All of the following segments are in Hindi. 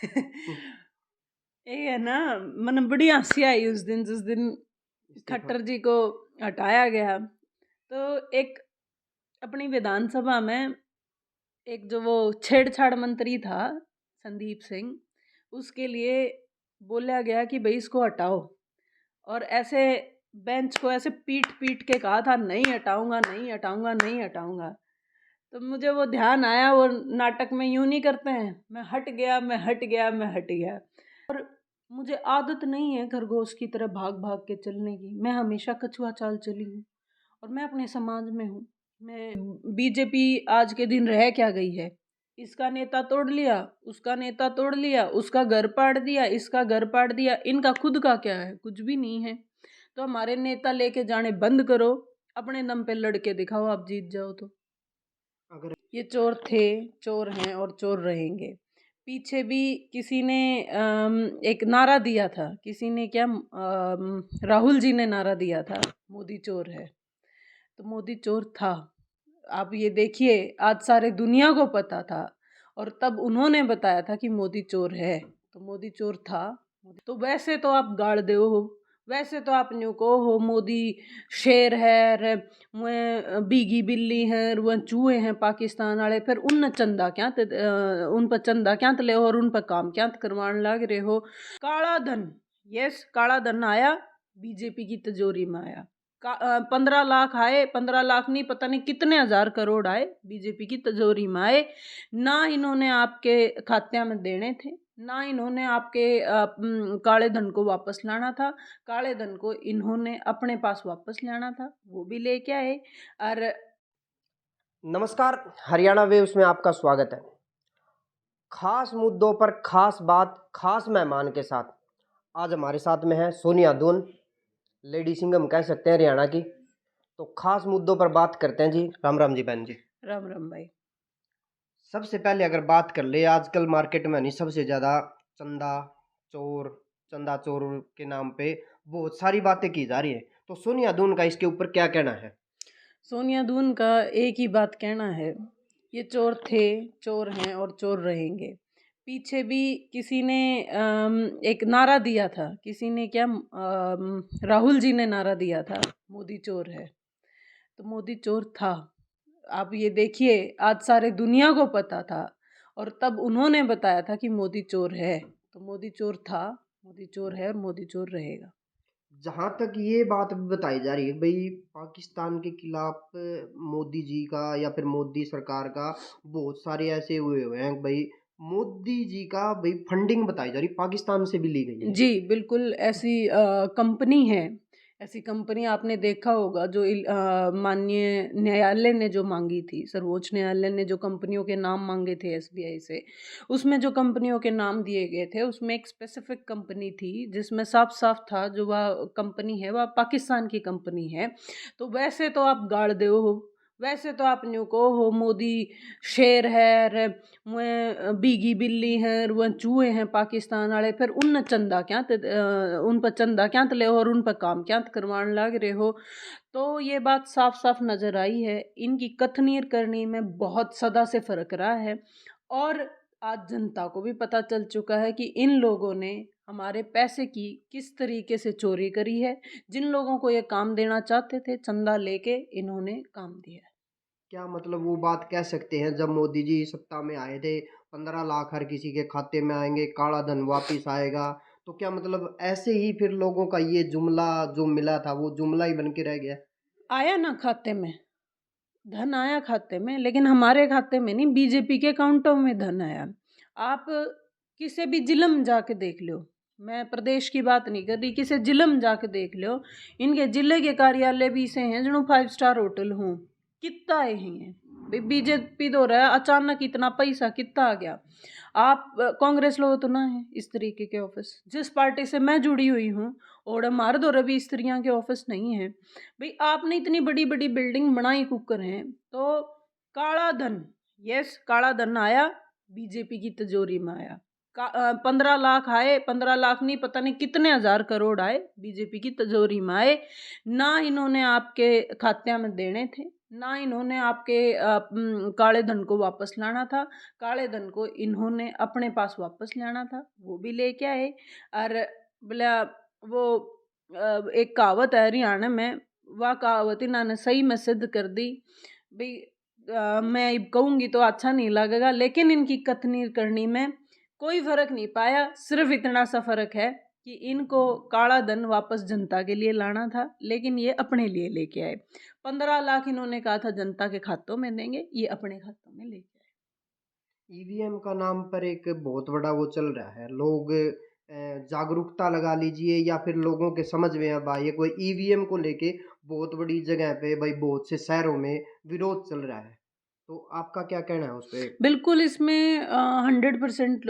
हम्म, ये है ना, मन बड़ी हंसी आई उस दिन जिस दिन इस्तीफा। खट्टर जी को हटाया गया। तो एक अपनी विधानसभा में एक जो वो छेड़छाड़ मंत्री था संदीप सिंह, उसके लिए बोला गया कि भाई इसको हटाओ, और ऐसे बेंच को ऐसे पीट पीट के कहा था नहीं हटाऊंगा नहीं हटाऊंगा नहीं हटाऊंगा। तो मुझे वो ध्यान आया, वो नाटक में यूं नहीं करते हैं, मैं हट गया मैं हट गया मैं हट गया। और मुझे आदत नहीं है खरगोश की तरह भाग भाग के चलने की, मैं हमेशा कछुआ चाल चली हूँ और मैं अपने समाज में हूँ। मैं बीजेपी आज के दिन रह क्या गई है, इसका नेता तोड़ लिया उसका नेता तोड़ लिया, उसका घर पाड़ दिया इसका घर पाड़ दिया, इनका खुद का क्या है, कुछ भी नहीं है। तो हमारे नेता लेके जाने बंद करो, अपने दम पे लड़के दिखाओ, आप जीत जाओ तो। अगर ये चोर थे, चोर हैं और चोर रहेंगे। पीछे भी किसी ने एक नारा दिया था, किसी ने क्या, राहुल जी ने नारा दिया था, मोदी चोर है। तो मोदी चोर था, आप ये देखिए, आज सारे दुनिया को पता था, और तब उन्होंने बताया था कि मोदी चोर है, तो मोदी चोर था। तो वैसे तो आप गाड़ दे हो, वैसे तो आप न्यू को हो मोदी शेर है रे, वह बीगी बिल्ली है, वह चूहे हैं पाकिस्तान वाले, फिर उन चंदा क्या उन पर चंदा क्या ले हो और उन पर काम क्या करवाने लग रहे हो। काला धन, यस काला धन आया, बीजेपी की तिजोरी में आया। 15 लाख आए, 15 लाख नहीं पता नहीं कितने हजार करोड़ आए बीजेपी की तिजोरी में आए। ना इन्होंने आपके खाते में देने थे, ना इन्होंने आपके काले धन को वापस लाना था। काले धन को इन्होंने अपने पास वापस लाना था, वो भी लेके आए। और नमस्कार, हरियाणा वेव्स में आपका स्वागत है। खास मुद्दों पर खास बात, खास मेहमान के साथ। आज हमारे साथ में है सोनिया दून, लेडी सिंघम कह सकते हैं हरियाणा की। तो खास मुद्दों पर बात करते हैं जी। राम राम जी बहन जी। राम राम भाई। सबसे पहले अगर बात कर ले, आजकल मार्केट में नहीं सबसे ज़्यादा चंदा चोर, चंदा चोर के नाम पे बहुत सारी बातें की जा रही है। तो सोनिया दून का इसके ऊपर क्या कहना है? सोनिया दून का एक ही बात कहना है, ये चोर थे, चोर हैं और चोर रहेंगे। पीछे भी किसी ने एक नारा दिया था, किसी ने क्या, राहुल जी ने नारा दिया था, मोदी चोर है। तो मोदी चोर था, आप ये देखिए, आज सारे दुनिया को पता था, और तब उन्होंने बताया था कि मोदी चोर है। तो मोदी चोर था, मोदी चोर है और मोदी चोर रहेगा। जहां तक ये बात बताई जा रही है भाई, पाकिस्तान के खिलाफ मोदी जी का या फिर मोदी सरकार का बहुत सारे ऐसे हुए हुए हैं भाई। मोदी जी का भाई फंडिंग बताई जा रही पाकिस्तान से भी ली गई है। जी बिल्कुल, ऐसी कंपनी है, ऐसी कंपनी आपने देखा होगा जो माननीय न्यायालय ने जो मांगी थी, सर्वोच्च न्यायालय ने जो कंपनियों के नाम मांगे थे एसबीआई से, उसमें जो कंपनियों के नाम दिए गए थे उसमें एक स्पेसिफिक कंपनी थी जिसमें साफ साफ था जो वह कंपनी है वह पाकिस्तान की कंपनी है। तो वैसे तो आप गाड़ दे हो, वैसे तो आप न्यू को हो मोदी शेर है रे, वह बीगी बिल्ली है, वह चूहे हैं पाकिस्तान वाले, फिर उन चंदा क्या उन पर चंदा क्या ले हो और उन पर काम क्या करवाने लग रहे हो। तो ये बात साफ साफ नजर आई है, इनकी कथनी करनी में बहुत सदा से फर्क रहा है। और आज जनता को भी पता चल चुका है कि इन लोगों ने हमारे पैसे की किस तरीके से चोरी करी है। जिन लोगों को ये काम देना चाहते थे, चंदा लेके इन्होंने काम दिया। क्या मतलब वो बात कह सकते हैं जब मोदी जी सत्ता में आए थे, 15 लाख हर किसी के खाते में आएंगे, काला धन वापिस आएगा। तो क्या मतलब ऐसे ही फिर लोगों का ये जुमला जो मिला था वो जुमला ही बन के रह गया? आया ना खाते में, धन आया खाते में, लेकिन हमारे खाते में नहीं, बीजेपी के अकाउंटों में धन आया। आप किसी भी जिले में जाके देख लो, मैं प्रदेश की बात नहीं कर रही, किसी जिले में जाके देख लो, इनके जिले के कार्यालय भी से हैं जो 5 स्टार होटल हूँ, कितना आए हैं भाई, बीजेपी तो रहा है, अचानक इतना पैसा कितना आ गया। आप कांग्रेस लोग तो ना है इस तरीके के ऑफिस, जिस पार्टी से मैं जुड़ी हुई हूँ और हमारे दो रवि इस तरह के ऑफिस नहीं है भाई। आपने इतनी बड़ी बड़ी बिल्डिंग बनाई कुकर हैं, तो काला धन, यस काला धन आया, बीजेपी की तिजोरी में आया। 15 लाख आए, 15 लाख नहीं पता नहीं कितने हजार करोड़ आए बीजेपी की तिजोरी में आए। ना इन्होंने आपके खाते में देने थे, ना इन्होंने आपके काले धन को वापस लाना था। काले धन को इन्होंने अपने पास वापस लाना था, वो भी लेके आए। और बोला वो एक कहावत है हरियाणा में, वह कहावत इन्होंने सही में सिद्ध कर दी भाई। मैं कहूँगी तो अच्छा नहीं लगेगा, लेकिन इनकी कथनी करनी में कोई फर्क नहीं पाया। सिर्फ इतना सा फर्क है कि इनको काला धन वापस जनता के लिए लाना था, लेकिन ये अपने लिए लेके आए। 15 लाख इन्होंने कहा था जनता के खातों में देंगे, ये अपने खातों में लेके आए। ईवीएम का नाम पर एक बहुत बड़ा वो चल रहा है, लोग जागरूकता लगा लीजिए या फिर लोगों के समझ में अब आइए, कोई ईवीएम को लेके बहुत बड़ी जगह पे भाई बहुत से शहरों में विरोध चल रहा है, तो आपका क्या कहना है उस पे? बिल्कुल इसमें 100%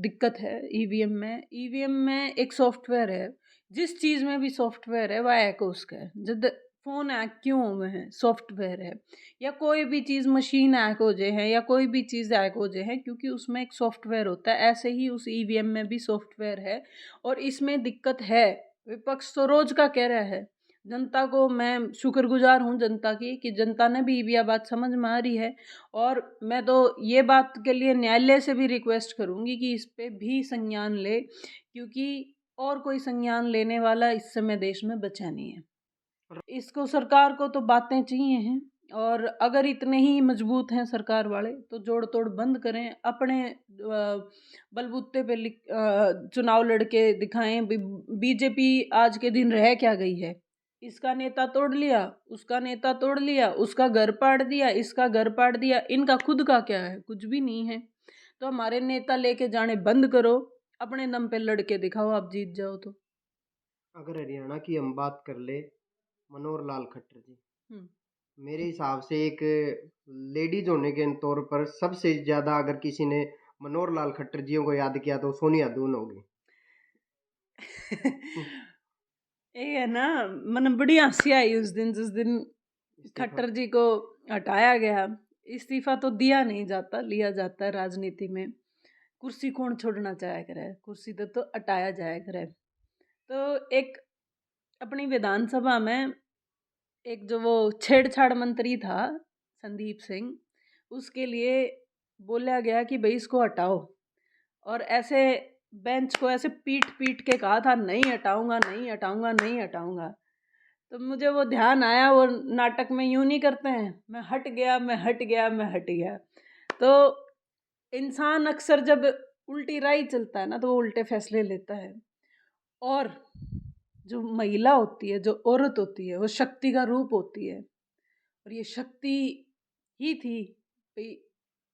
दिक्कत है ईवीएम में। ईवीएम में एक सॉफ्टवेयर है, जिस चीज़ में भी सॉफ्टवेयर है वह हैक उसका है। जब फ़ोन हैक क्यों हुए हैं, सॉफ्टवेयर है। या कोई भी चीज़ मशीन हैक हो जाए है, या कोई भी चीज़ हैक हो जाए है, क्योंकि उसमें एक सॉफ्टवेयर होता है। ऐसे ही उस ईवीएम में भी सॉफ्टवेयर है और इसमें दिक्कत है। विपक्ष तो रोज का कह रहा है। जनता को मैं शुक्रगुजार हूँ जनता की, कि जनता ने भी यह बात समझ में आ रही है। और मैं तो ये बात के लिए न्यायालय से भी रिक्वेस्ट करूँगी कि इस पे भी संज्ञान ले, क्योंकि और कोई संज्ञान लेने वाला इस समय देश में बचा नहीं है। इसको सरकार को तो बातें चाहिए हैं, और अगर इतने ही मजबूत हैं सरकार वाले तो जोड़ तोड़ बंद करें, अपने बलबूते पे चुनाव लड़के दिखाएं। बीजेपी आज के दिन रह क्या गई है? इसका नेता तोड़ लिया, उसका नेता तोड़ लिया, उसका घर पाड़ दिया, इसका घर पाड़ दिया, इनका खुद का क्या है? कुछ भी नहीं है। तो हमारे नेता लेके जाने बंद करो, अपने दम पे लड़के दिखाओ, आप जीत जाओ तो। अगर हरियाणा की हम बात कर ले, मनोहर लाल खट्टर जी, हम्म। मेरे हिसाब से एक लेडीज होने के तौर पर सबसे ज्यादा अगर किसी ने मनोहर लाल खट्टर जी को याद किया तो सोनिया दून होगी। ये है ना, मन बड़ी हंसी आई उस दिन जिस दिन इस्तीफा। खट्टर जी को हटाया गया। इस्तीफा तो दिया नहीं जाता, लिया जाता है राजनीति में। कुर्सी कौन छोड़ना चाहे करे, कुर्सी तो हटाया जाया करे। तो एक अपनी विधानसभा में एक जो वो छेड़छाड़ मंत्री था संदीप सिंह, उसके लिए बोला गया कि भाई इसको हटाओ, और ऐसे बेंच को ऐसे पीट पीट के कहा था, नहीं हटाऊंगा, नहीं हटाऊंगा, नहीं हटाऊंगा। तो मुझे वो ध्यान आया, वो नाटक में यूं नहीं करते हैं, मैं हट गया, मैं हट गया, मैं हट गया। तो इंसान अक्सर जब उल्टी राह चलता है ना, तो वो उल्टे फैसले लेता है। और जो महिला होती है, जो औरत होती है, वो शक्ति का रूप होती है, और ये शक्ति ही थी भाई।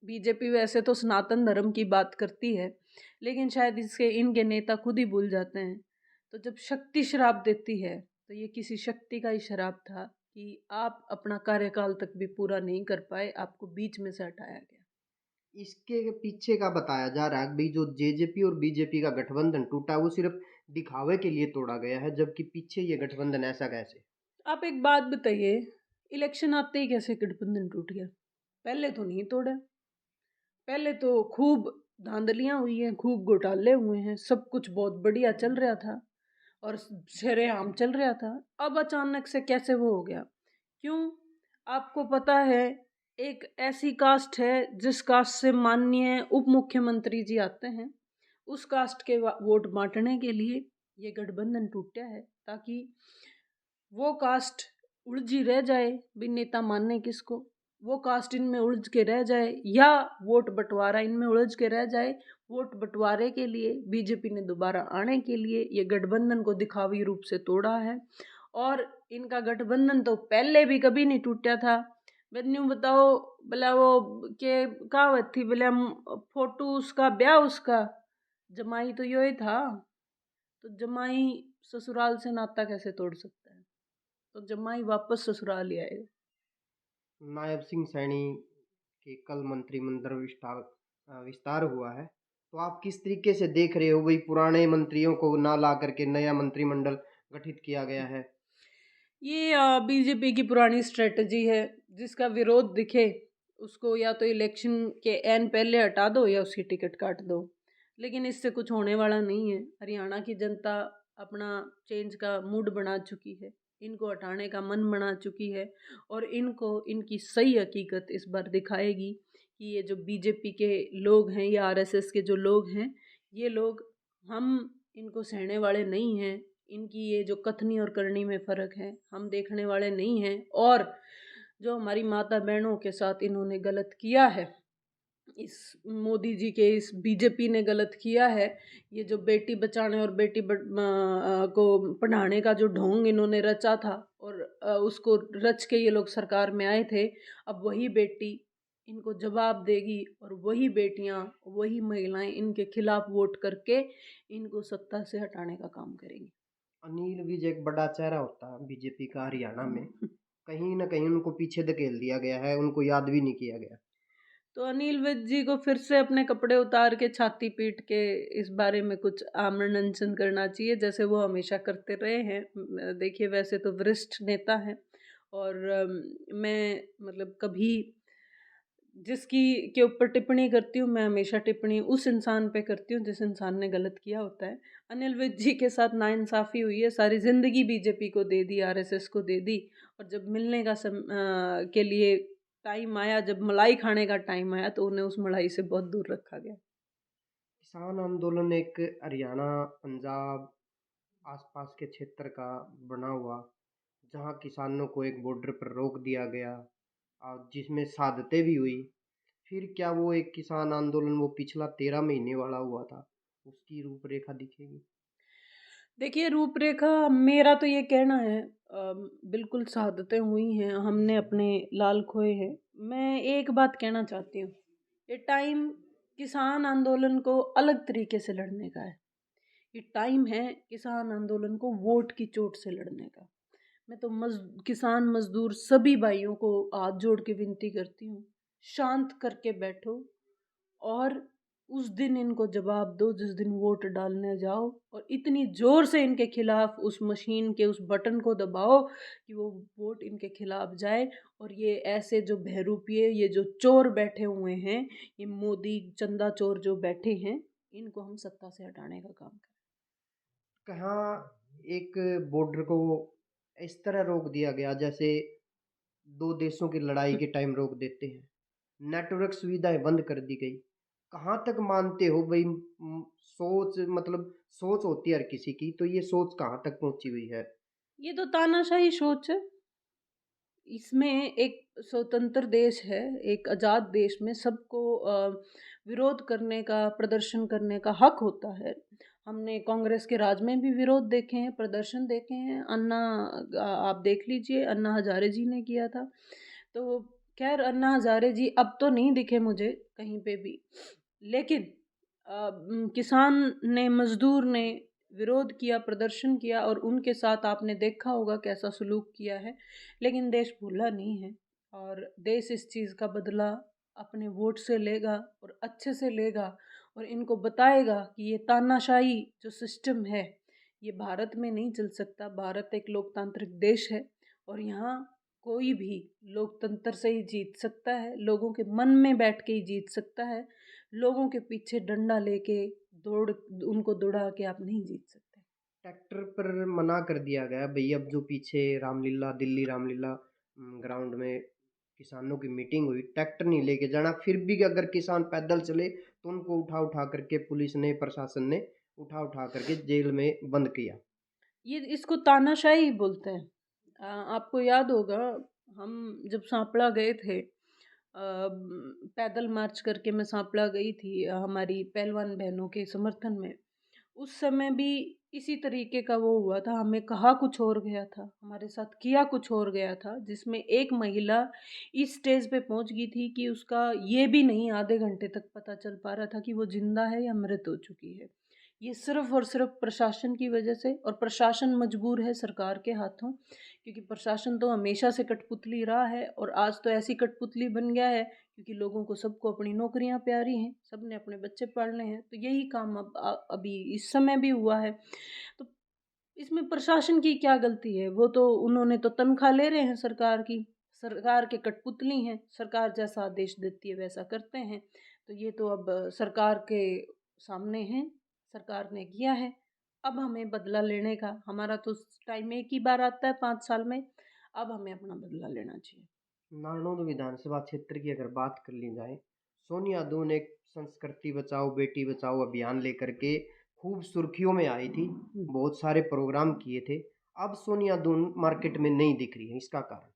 बीजेपी वैसे तो सनातन धर्म की बात करती है, लेकिन शायद इसके इनके नेता खुद ही भूल जाते हैं। तो जब शक्ति शराब देती है, तो ये किसी शक्ति का ही शराब था कि आप अपना कार्यकाल तक भी पूरा नहीं कर पाए, आपको बीच में से हटाया गया। इसके पीछे का बताया जा रहा है कि भाई जो जेजेपी और बीजेपी का गठबंधन टूटा वो सिर्फ दिखावे के लिए तोड़ा गया है, जबकि पीछे ये गठबंधन ऐसा कैसे? आप एक बात बताइए, इलेक्शन आते ही कैसे गठबंधन टूट गया? पहले तो नहीं तोड़ा, पहले तो खूब धांधलियां हुई हैं, खूब घोटाले हुए हैं, सब कुछ बहुत बढ़िया चल रहा था और सरेआम चल रहा था। अब अचानक से कैसे वो हो गया? क्यों? आपको पता है, एक ऐसी कास्ट है जिस कास्ट से माननीय उप मुख्यमंत्री जी आते हैं, उस कास्ट के वोट बांटने के लिए ये गठबंधन टूटा है, ताकि वो कास्ट उलझी रह जाए, भी नेता मानने किसको। वो कास्ट इनमें उलझ के रह जाए, या वोट बंटवारा इनमें उलझ के रह जाए। वोट बंटवारे के लिए बीजेपी ने दोबारा आने के लिए ये गठबंधन को दिखावी रूप से तोड़ा है। और इनका गठबंधन तो पहले भी कभी नहीं टूटा था। मैन्यू बताओ, बोला वो के कहावत थी, बोला फोटो उसका ब्याह उसका, जमाई तो यो ही था। तो जमाई ससुराल से नाता कैसे तोड़ सकता है? तो जमाई वापस ससुराल ही आएगा। नायब सिंह सैनी के कल मंत्रिमंडल विस्तार हुआ है, तो आप किस तरीके से देख रहे हो भाई पुराने मंत्रियों को ना ला करके नया मंत्रिमंडल गठित किया गया है? ये बीजेपी की पुरानी स्ट्रेटजी है, जिसका विरोध दिखे उसको या तो इलेक्शन के एन पहले हटा दो या उसकी टिकट काट दो। लेकिन इससे कुछ होने वाला नहीं है। हरियाणा की जनता अपना चेंज का मूड बना चुकी है। इनको हटाने का मन बना चुकी है और इनको इनकी सही हकीकत इस बार दिखाएगी कि ये जो बीजेपी के लोग हैं या आरएसएस के जो लोग हैं, ये लोग हम इनको सहने वाले नहीं हैं। इनकी ये जो कथनी और करनी में फ़र्क है, हम देखने वाले नहीं हैं। और जो हमारी माता बहनों के साथ इन्होंने गलत किया है, इस मोदी जी के इस बीजेपी ने गलत किया है, ये जो बेटी बचाने और को पढ़ाने का जो ढोंग इन्होंने रचा था और उसको रच के ये लोग सरकार में आए थे, अब वही बेटी इनको जवाब देगी और वही बेटियां, वही महिलाएं इनके खिलाफ वोट करके इनको सत्ता से हटाने का काम करेंगी। अनिल विज एक बड़ा चेहरा होता है बीजेपी का हरियाणा में, कहीं ना कहीं उनको पीछे धकेल दिया गया है, उनको याद भी नहीं किया गया। तो अनिल विज जी को फिर से अपने कपड़े उतार के छाती पीट के इस बारे में कुछ आमरण अनशन करना चाहिए, जैसे वो हमेशा करते रहे हैं। देखिए, वैसे तो वरिष्ठ नेता हैं और मैं मतलब कभी जिसकी के ऊपर टिप्पणी करती हूँ, मैं हमेशा टिप्पणी उस इंसान पे करती हूँ जिस इंसान ने गलत किया होता है। अनिल विज जी के साथ नाइंसाफ़ी हुई है, सारी ज़िंदगी बीजेपी को दे दी, आरएसएस को दे दी और जब मिलने का के लिए टाइम आया, जब मलाई खाने का टाइम आया तो उन्हें उस मलाई से बहुत दूर रखा गया। किसान आंदोलन एक हरियाणा, पंजाब, आसपास के क्षेत्र का बना हुआ, जहां किसानों को एक बॉर्डर पर रोक दिया गया और जिसमें शहादतें भी हुई। फिर क्या वो एक किसान आंदोलन वो पिछला 13 महीने वाला हुआ था, उसकी रूपरेखा दिखेगी? देखिए, रूपरेखा मेरा तो ये कहना है, बिल्कुल शहादतें हुई हैं, हमने अपने लाल खोए हैं। मैं एक बात कहना चाहती हूँ, ये टाइम किसान आंदोलन को अलग तरीके से लड़ने का है। ये टाइम है किसान आंदोलन को वोट की चोट से लड़ने का। मैं तो किसान मजदूर सभी भाइयों को हाथ जोड़ के विनती करती हूँ, शांत करके बैठो और उस दिन इनको जवाब दो जिस दिन वोट डालने जाओ, और इतनी ज़ोर से इनके खिलाफ उस मशीन के उस बटन को दबाओ कि वो वोट इनके खिलाफ जाए और ये ऐसे जो बहरूपिये, ये जो चोर बैठे हुए हैं, ये मोदी चंदा चोर जो बैठे हैं, इनको हम सत्ता से हटाने का काम करें। कहाँ एक बॉर्डर को इस तरह रोक दिया गया जैसे दो देशों की लड़ाई के टाइम रोक देते हैं, नेटवर्क सुविधाएं बंद कर दी गई। कहाँ तक मानते हो भाई, सोच मतलब सोच होती है हर किसी की, तो ये सोच कहाँ तक पहुंची हुई है? ये तो तानाशाही सोच है। इसमें एक स्वतंत्र देश है, एक आज़ाद देश में सबको विरोध करने का, प्रदर्शन करने का हक होता है। हमने कांग्रेस के राज में भी विरोध देखे हैं, प्रदर्शन देखे हैं। आप देख लीजिए, अन्ना हज़ारे जी ने किया था। तो खैर, अन्ना हज़ारे जी अब तो नहीं दिखे मुझे कहीं पे भी, लेकिन किसान ने, मज़दूर ने विरोध किया, प्रदर्शन किया और उनके साथ आपने देखा होगा कैसा सलूक किया है। लेकिन देश भूला नहीं है और देश इस चीज़ का बदला अपने वोट से लेगा और अच्छे से लेगा और इनको बताएगा कि ये तानाशाही जो सिस्टम है, ये भारत में नहीं चल सकता। भारत एक लोकतांत्रिक देश है और यहाँ कोई भी लोकतंत्र से ही जीत सकता है, लोगों के मन में बैठ के ही जीत सकता है। लोगों के पीछे डंडा लेके दौड़ उनको दौड़ा के आप नहीं जीत सकते। ट्रैक्टर पर मना कर दिया गया भाई। अब जो पीछे रामलीला, दिल्ली रामलीला ग्राउंड में किसानों की मीटिंग हुई, ट्रैक्टर नहीं लेके जाना, फिर भी अगर किसान पैदल चले तो उनको उठा उठा करके पुलिस ने, प्रशासन ने उठा उठा करके जेल में बंद किया। ये इसको तानाशाही बोलते हैं। आपको याद होगा, हम जब सांपला गए थे, पैदल मार्च करके मैं सांपला गई थी हमारी पहलवान बहनों के समर्थन में। उस समय भी इसी तरीके का वो हुआ था, हमें कहा कुछ और गया था, हमारे साथ किया कुछ और गया था, जिसमें एक महिला इस स्टेज पे पहुंच गई थी कि उसका ये भी नहीं आधे घंटे तक पता चल पा रहा था कि वो जिंदा है या मृत हो चुकी है। ये सिर्फ और सिर्फ प्रशासन की वजह से, और प्रशासन मजबूर है सरकार के हाथों, क्योंकि प्रशासन तो हमेशा से कठपुतली रहा है और आज तो ऐसी कठपुतली बन गया है क्योंकि लोगों को, सबको अपनी नौकरियां प्यारी हैं, सब ने अपने बच्चे पालने हैं, तो यही काम अब अभी इस समय भी हुआ है। तो इसमें प्रशासन की क्या गलती है? वो तो, उन्होंने तो तनख्वाह ले रहे हैं सरकार की, सरकार के कठपुतली हैं, सरकार जैसा आदेश देती है वैसा करते हैं। तो ये तो अब सरकार के सामने है, सरकार ने किया है, अब हमें बदला लेने का, हमारा तो टाइम एक ही बार आता है 5 साल में, अब हमें अपना बदला लेना चाहिए। नारनौल विधानसभा क्षेत्र की अगर बात कर ली जाए, सोनिया दून एक संस्कृति बचाओ बेटी बचाओ अभियान लेकर के खूब सुर्खियों में आई थी, बहुत सारे प्रोग्राम किए थे। अब सोनिया दून मार्केट में नहीं दिख रही है, इसका कारण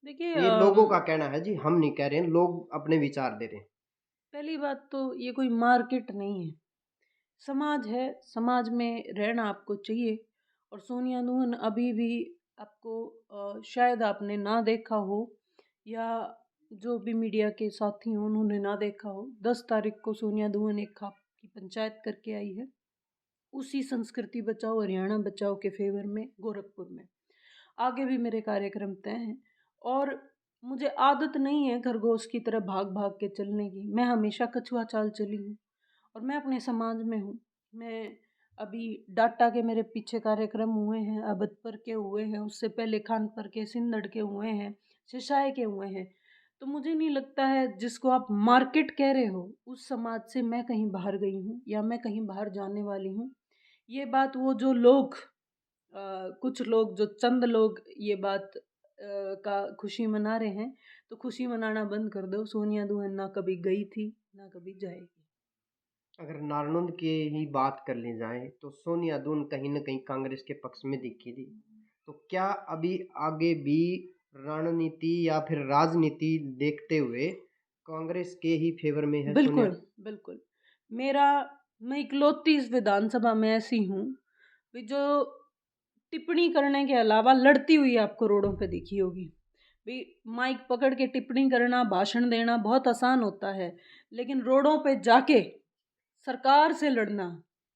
देखिए ये लोगों का कहना है जी, हम नहीं कह रहे हैं, लोग अपने विचार दे रहे हैं। पहली बात तो ये कोई मार्केट नहीं है, समाज है, समाज में रहना आपको चाहिए। और सोनिया दून अभी भी आपको शायद आपने ना देखा हो, या जो भी मीडिया के साथी हों उन्होंने ना देखा हो, 10 तारीख को सोनिया दून एक खाप की पंचायत करके आई है, उसी संस्कृति बचाओ हरियाणा बचाओ के फेवर में गोरखपुर में। आगे भी मेरे कार्यक्रम तय हैं, और मुझे आदत नहीं है खरगोश की तरह भाग भाग के चलने की। मैं हमेशा कछुआ चाल चली हूँ, और मैं अपने समाज में हूँ। मैं अभी डाटा के मेरे पीछे कार्यक्रम हुए हैं, अबतपुर के हुए हैं, उससे पहले खानपुर के, सिंदड़ के हुए हैं, सिशाय के हुए हैं। तो मुझे नहीं लगता है जिसको आप मार्केट कह रहे हो उस समाज से मैं कहीं बाहर गई हूँ या मैं कहीं बाहर जाने वाली हूँ। ये बात वो जो लोग कुछ लोग, जो चंद लोग ये बात का खुशी मना रहे हैं, तो खुशी मनाना बंद कर दो। सोनिया दून ना कभी गई थी ना कभी जाएगी। अगर नारनौंद की ही बात कर ली जाए तो सोनिया दून कहीं न कहीं कांग्रेस के पक्ष में दिखी थी। तो क्या अभी आगे भी रणनीति या फिर राजनीति देखते हुए कांग्रेस के ही फेवर में है सोनिया? बिल्कुल, बिल्कुल। मेरा मैं इकलौती इस विधानसभा में ऐसी हूँ कि जो टिप्पणी करने के अलावा लड़ती हुई आपको रोडों पे दिखी होगी। भी माइक पकड़ के टिप्पणी करना, भाषण देना बहुत आसान होता है, लेकिन रोडों पे जाके सरकार से लड़ना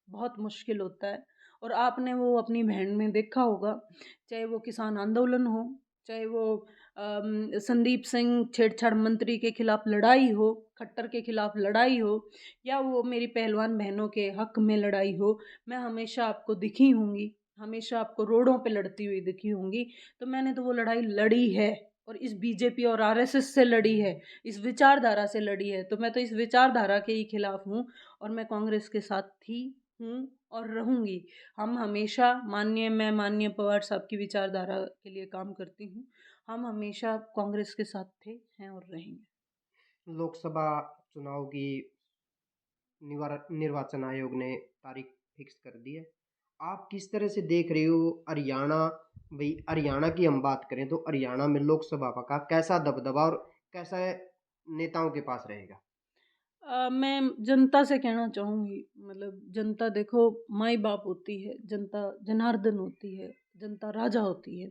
बहुत मुश्किल होता है। और आपने वो अपनी बहन में देखा होगा, चाहे वो किसान आंदोलन हो, चाहे वो संदीप सिंह छेड़छाड़ मंत्री के खिलाफ लड़ाई हो, खट्टर के खिलाफ लड़ाई हो, या वो मेरी पहलवान बहनों के हक में लड़ाई हो, मैं हमेशा आपको दिखी होंगी, हमेशा आपको रोडों पे लड़ती हुई दिखी होंगी। तो मैंने तो वो लड़ाई लड़ी है, और इस बीजेपी और आरएसएस से लड़ी है, इस विचारधारा से लड़ी है। तो मैं तो इस विचारधारा के ही खिलाफ हूँ, और मैं कांग्रेस के साथ थी, हूँ और रहूँगी। हम हमेशा मैं माननीय पवार साहब की विचारधारा के लिए काम करती हूँ। हम हमेशा कांग्रेस के साथ थे, हैं और रहेंगे। लोकसभा चुनाव की निर्वाचन आयोग ने तारीख फिक्स कर दी है। आप किस तरह से देख रहे हो हरियाणा? भाई हरियाणा की हम बात करें तो हरियाणा में लोकसभा का कैसा दबदबा और कैसा नेताओं के पास रहेगा? मैं जनता से कहना चाहूँगी, मतलब जनता देखो माई बाप होती है, जनता जनार्दन होती है, जनता राजा होती है।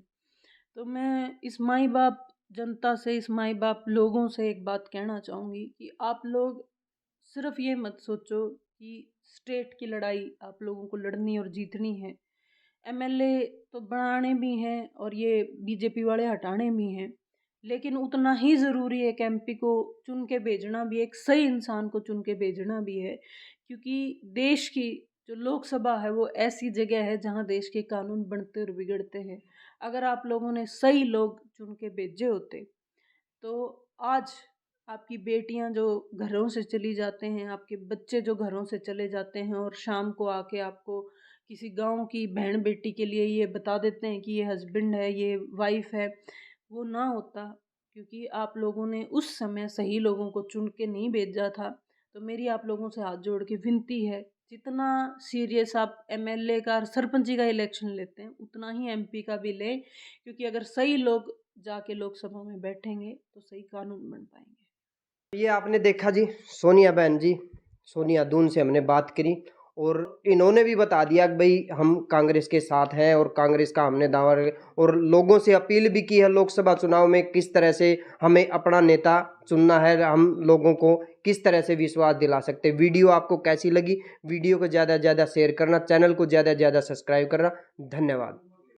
तो मैं इस माई बाप जनता से, इस माई बाप लोगों से एक बात कहना चाहूँगी कि आप लोग सिर्फ ये मत सोचो कि स्टेट की लड़ाई आप लोगों को लड़नी और जीतनी है। एमएलए तो बनाने भी हैं और ये बीजेपी वाले हटाने भी हैं, लेकिन उतना ही ज़रूरी है एक एमपी को चुन के भेजना भी, एक सही इंसान को चुन के भेजना भी है। क्योंकि देश की जो लोकसभा है वो ऐसी जगह है जहाँ देश के कानून बनते और बिगड़ते हैं। अगर आप लोगों ने सही लोग चुन के भेजे होते, तो आज आपकी बेटियां जो घरों से चली जाते हैं, आपके बच्चे जो घरों से चले जाते हैं और शाम को आके आपको किसी गांव की बहन बेटी के लिए ये बता देते हैं कि ये हस्बैंड है, ये वाइफ है, वो ना होता। क्योंकि आप लोगों ने उस समय सही लोगों को चुन के नहीं भेजा था। तो मेरी आप लोगों से हाथ जोड़ के विनती है, जितना सीरियस आप एमएलए का और सरपंची का इलेक्शन लेते हैं उतना ही एमपी का भी लें, क्योंकि अगर सही लोग जाके लोकसभा में बैठेंगे तो सही कानून बन पाएंगे। ये आपने देखा जी, सोनिया बहन जी, सोनिया दून से हमने बात करी और इन्होंने भी बता दिया कि भाई हम कांग्रेस के साथ हैं और कांग्रेस का हमने दावा और लोगों से अपील भी की है लोकसभा चुनाव में किस तरह से हमें अपना नेता चुनना है, हम लोगों को किस तरह से विश्वास दिला सकते हैं। वीडियो आपको कैसी लगी? वीडियो को ज़्यादा से ज़्यादा शेयर करना, चैनल को ज़्यादा से ज़्यादा सब्सक्राइब करना। धन्यवाद।